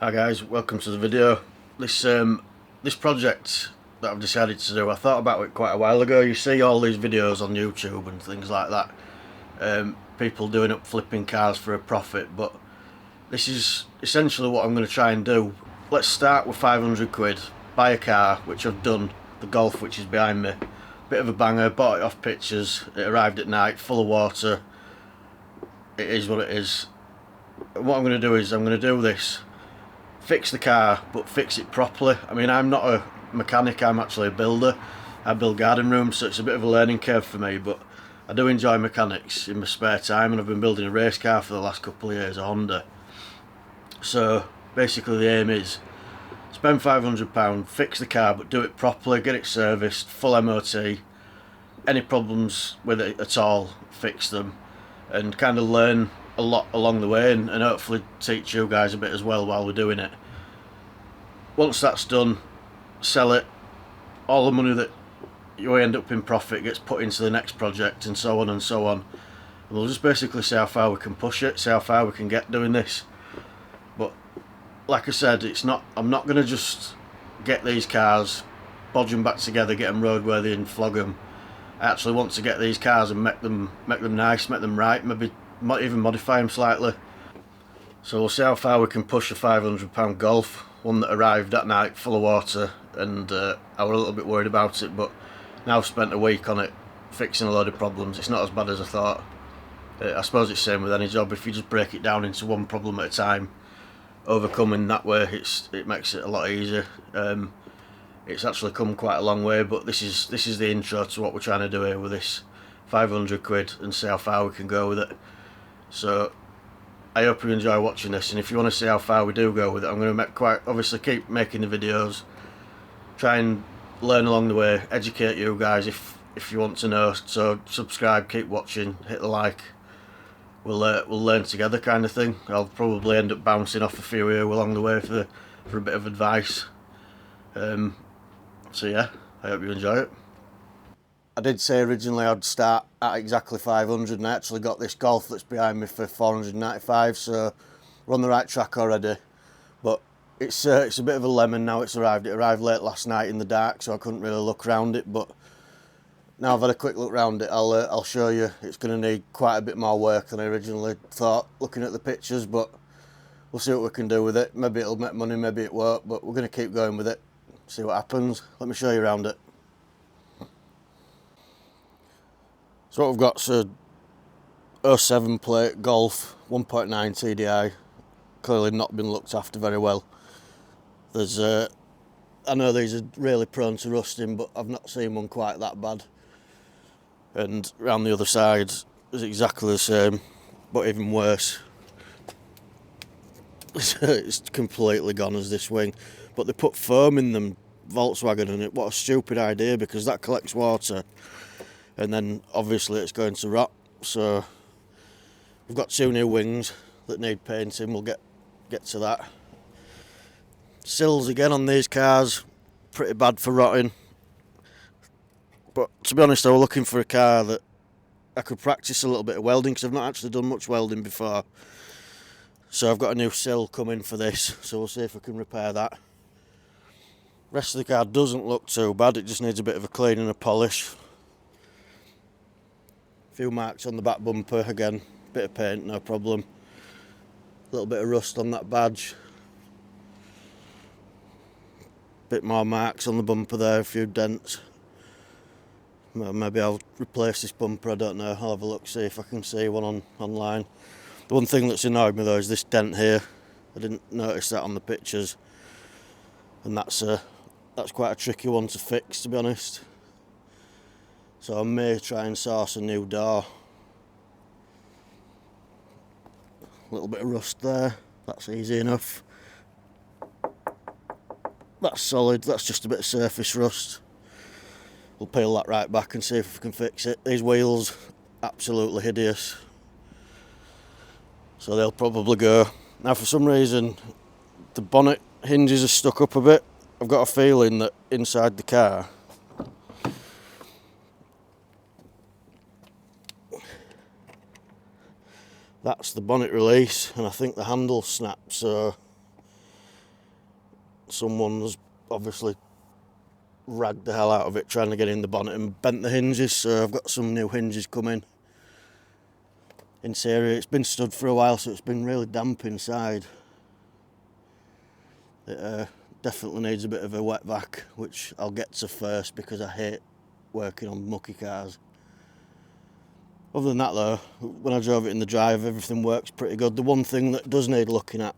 Hi guys, welcome to the video. This project that I've decided to do, I thought about it quite a while ago. You see all these videos on YouTube and things like that, people doing up flipping cars for a profit, but this is essentially what I'm going to try and do. Let's start with 500 quid, buy a car, which I've done, the Golf which is behind me. Bit of a banger, bought it off pictures, it arrived at night, full of water. It is what it is. And what I'm going to do is, I'm going to do this, fix the car, but fix it properly. I mean, I'm not a mechanic, I'm actually a builder. I build garden rooms, so it's a bit of a learning curve for me, but I do enjoy mechanics in my spare time, and I've been building a race car for the last couple of years, a Honda. So basically the aim is spend £500, fix the car, but do it properly, get it serviced, full MOT, any problems with it at all, fix them, and kind of learn a lot along the way, and hopefully teach you guys a bit as well while we're doing it. Once that's done, sell it. All the money that you end up in profit gets put into the next project, and so on and so on. And we'll just basically see how far we can push it, see how far we can get doing this. But like I said, I'm not going to just get these cars, bodge them back together, get them roadworthy and flog them. I actually want to get these cars and make them nice, make them right, maybe even modify them slightly. So we'll see how far we can push a £500 Golf, one that arrived that night full of water, and I was a little bit worried about it, but now I've spent a week on it fixing a load of problems. It's not as bad as I thought. I suppose it's the same with any job. If you just break it down into one problem at a time, overcoming that way, it makes it a lot easier. It's actually come quite a long way, but this is the intro to what we're trying to do here with this 500 quid, and see how far we can go with it. So I hope you enjoy watching this, and if you want to see how far we do go with it, I'm going to obviously keep making the videos, try and learn along the way, educate you guys if you want to know. So subscribe, keep watching, hit the like. We'll learn together, kind of thing. I'll probably end up bouncing off a few here along the way for a bit of advice. So yeah, I hope you enjoy it. I did say originally I'd start at exactly 500, and I actually got this Golf that's behind me for 495, so we're on the right track already. But it's a bit of a lemon now it's arrived. It arrived late last night in the dark, so I couldn't really look around it, but now I've had a quick look around it, I'll show you. It's going to need quite a bit more work than I originally thought, looking at the pictures, but we'll see what we can do with it. Maybe it'll make money, maybe it won't, but we're going to keep going with it, see what happens. Let me show you around it. So what we've got is a 07 plate Golf, 1.9 TDI, clearly not been looked after very well. I know these are really prone to rusting, but I've not seen one quite that bad. And around the other side is exactly the same, but even worse. It's completely gone as this wing, but they put foam in them, Volkswagen, and it. What a stupid idea, because that collects water, and then obviously it's going to rot. So we've got two new wings that need painting. We'll get to that. Sills again on these cars, pretty bad for rotting. But to be honest, I was looking for a car that I could practice a little bit of welding, because I've not actually done much welding before. So I've got a new sill coming for this, so we'll see if I can repair that. Rest of the car doesn't look too bad, it just needs a bit of a clean and a polish. A few marks on the back bumper, again, bit of paint, no problem. A little bit of rust on that badge. Bit more marks on the bumper there, a few dents. Maybe I'll replace this bumper, I don't know. I'll have a look, see if I can see one online. The one thing that's annoyed me though is this dent here. I didn't notice that on the pictures, and that's quite a tricky one to fix, to be honest. So I may try and source a new door. A little bit of rust there, that's easy enough. That's solid, that's just a bit of surface rust. We'll peel that right back and see if we can fix it. These wheels, absolutely hideous. So they'll probably go. Now for some reason, the bonnet hinges are stuck up a bit. I've got a feeling that inside the car, that's the bonnet release, and I think the handle snapped, so someone's obviously ragged the hell out of it trying to get in the bonnet and bent the hinges, so I've got some new hinges coming. Interior, it's been stood for a while, so it's been really damp inside. It definitely needs a bit of a wet vac, which I'll get to first because I hate working on mucky cars. Other than that though, when I drove it in the drive, everything works pretty good. The one thing that does need looking at,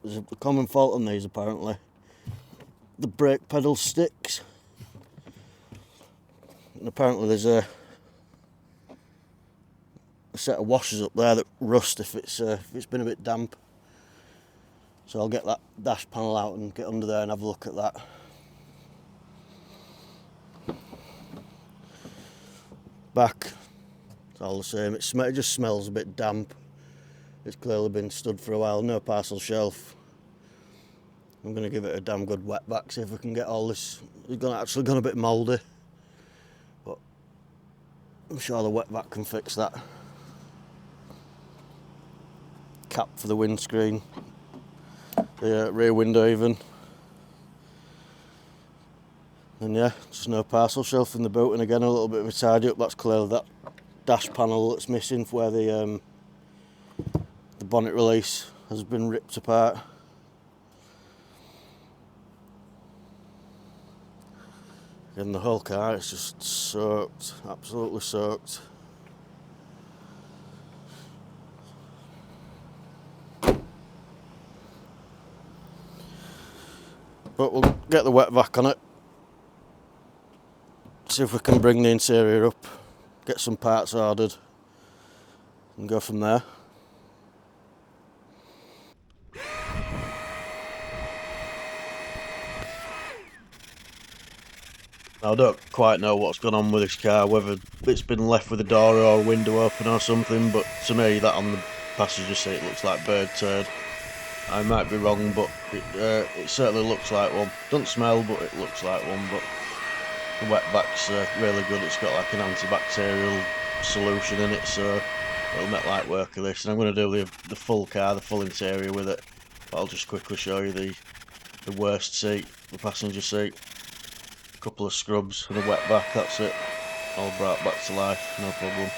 there's a common fault on these apparently. The brake pedal sticks. And apparently there's a set of washers up there that rust if it's been a bit damp. So I'll get that dash panel out and get under there and have a look at that. Back, it's all the same. It just smells a bit damp. It's clearly been stood for a while. No parcel shelf. I'm going to give it a damn good wet vac, see if we can get all this. It's actually gone a bit mouldy, but I'm sure the wet vac can fix that. Cap for the windscreen, the rear window even. And yeah, just no parcel shelf in the boot, and again a little bit of a tidy up. That's clearly that dash panel that's missing where the bonnet release has been ripped apart. Again, the whole car is just soaked, absolutely soaked. But we'll get the wet vac on it, see if we can bring the interior up, get some parts ordered and go from there. I don't quite know what's gone on with this car, whether it's been left with a door or a window open or something, but to me that on the passenger seat looks like bird turd. I might be wrong, but it certainly looks like one. Doesn't smell, but it looks like one. But the wet vac's really good. It's got like an antibacterial solution in it, so it'll make light work of this. And I'm going to do the full car, the full interior with it. But I'll just quickly show you the worst seat, the passenger seat. A couple of scrubs and a wet vac, that's it. All brought back to life, no problem.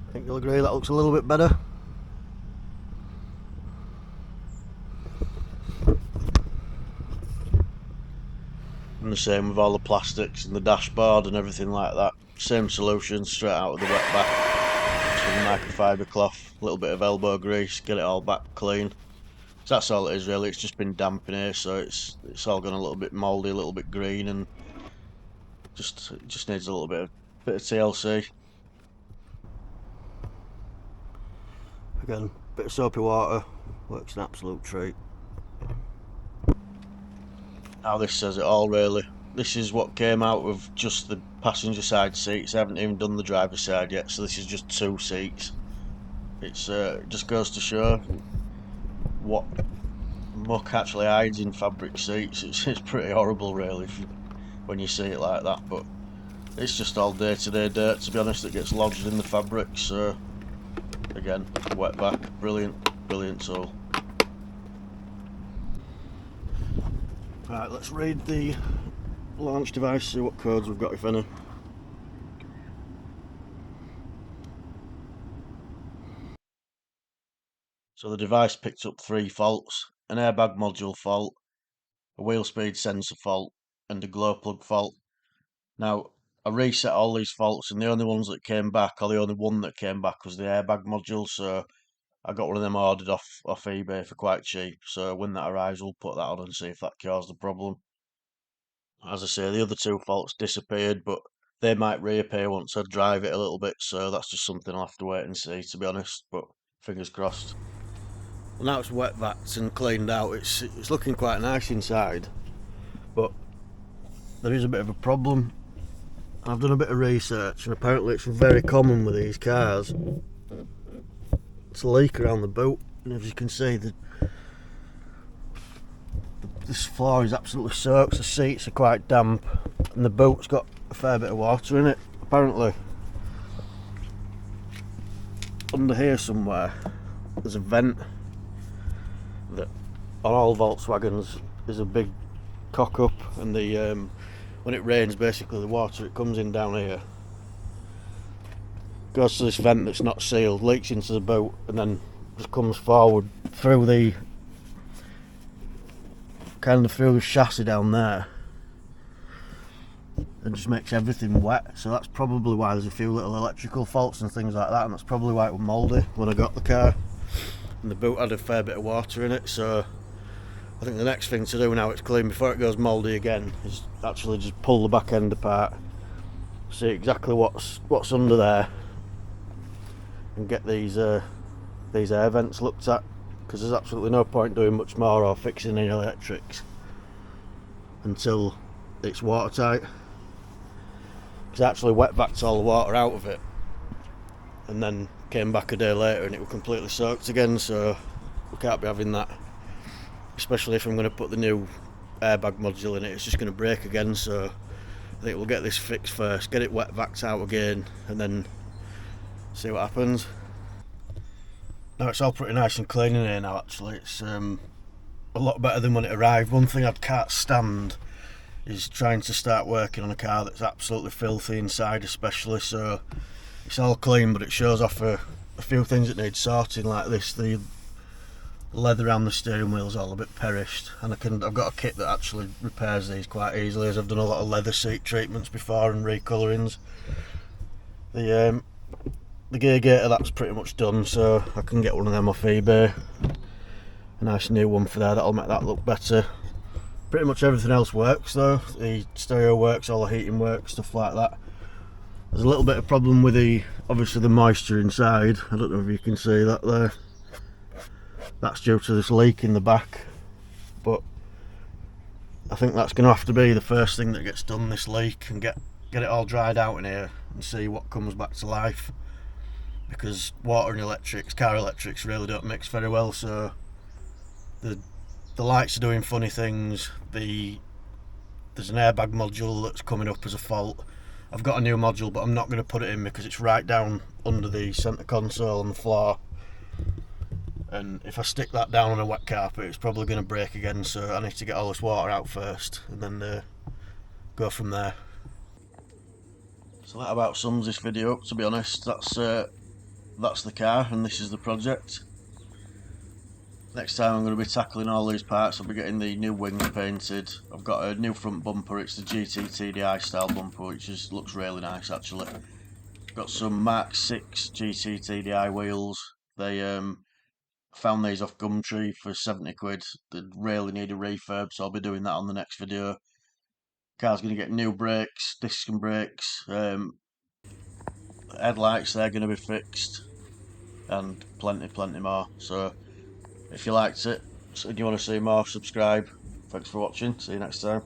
I think you'll agree that looks a little bit better. And the same with all the plastics and the dashboard and everything like that. Same solution, straight out of the wet vac. Some microfiber cloth, a little bit of elbow grease, get it all back clean. So that's all it is really. It's just been damp in here, so it's all gone a little bit mouldy, a little bit green, and it just needs a little bit of TLC. Again, bit of soapy water, works an absolute treat. Now this says it all really. This is what came out of just the passenger side seats. I haven't even done the driver's side yet, so this is just 2 seats. It just goes to show what muck actually hides in fabric seats. It's pretty horrible really when you see it like that, but it's just all day-to-day dirt, to be honest, that gets lodged in the fabric. So again, wet vac, brilliant tool. Right, let's read the launch device, see what codes we've got, if any. So the device picked up 3 faults: an airbag module fault, a wheel speed sensor fault, and a glow plug fault. Now, I reset all these faults, and the only ones that came back, or the only one that came back, was the airbag module, so I got one of them ordered off eBay for quite cheap. So when that arrives, we'll put that on and see if that caused the problem. As I say, the other 2 faults disappeared, but they might reappear once I drive it a little bit, so that's just something I'll have to wait and see, to be honest, but fingers crossed. Well, now it's wet vaxed and cleaned out, it's looking quite nice inside, but there is a bit of a problem. I've done a bit of research, and apparently it's very common with these cars to leak around the boot. And as you can see, this floor is absolutely soaked, the seats are quite damp, and the boot's got a fair bit of water in it. Apparently under here somewhere there's a vent that on all Volkswagens is a big cock up, and the when it rains, basically the water, it comes in down here, goes to this vent that's not sealed, leaks into the boot, and then just comes forward through the through the chassis down there, and just makes everything wet. So that's probably why there's a few little electrical faults and things like that, and that's probably why it was mouldy when I got the car, and the boot had a fair bit of water in it. So I think the next thing to do now it's clean before it goes mouldy again is actually just pull the back end apart, see exactly what's under there, and get these air vents looked at, because there's absolutely no point doing much more or fixing any electrics until it's watertight. Because I actually wet vacked all the water out of it and then came back a day later and it was completely soaked again, so we can't be having that. Especially if I'm going to put the new airbag module in it, it's just going to break again. So I think we'll get this fixed first, get it wet vacked out again, and then see what happens. Now it's all pretty nice and clean in here now. Actually, it's a lot better than when it arrived. One thing I can't stand is trying to start working on a car that's absolutely filthy inside, especially. So it's all clean, but it shows off a few things that need sorting, like this. The leather around the steering wheel is all a bit perished, and I've got a kit that actually repairs these quite easily, as I've done a lot of leather seat treatments before and recolourings. The gear gator, that's pretty much done, so I can get one of them off eBay. A nice new one for there, that'll make that look better. Pretty much everything else works though. The stereo works, all the heating works, stuff like that. There's a little bit of problem with obviously the moisture inside. I don't know if you can see that there. That's due to this leak in the back, but I think that's going to have to be the first thing that gets done, this leak, and get it all dried out in here and see what comes back to life, because water and electrics, car electrics, really don't mix very well. So the lights are doing funny things. There's an airbag module that's coming up as a fault. I've got a new module, but I'm not going to put it in because it's right down under the centre console on the floor, and if I stick that down on a wet carpet it's probably going to break again. So I need to get all this water out first and then go from there. So that about sums this video up, to be honest. That's the car and this is the project. Next time I'm going to be tackling all these parts. I'll be getting the new wings painted. I've got a new front bumper, it's the GT TDI style bumper, which looks really nice actually. Got some Mark 6 GT TDI wheels. They found these off Gumtree for 70 quid. They really need a refurb, so I'll be doing that on the next video. Car's going to get new brakes, disc and brakes, headlights, they're going to be fixed, and plenty more. So if you liked it, if you want to see more, subscribe. Thanks for watching, see you next time.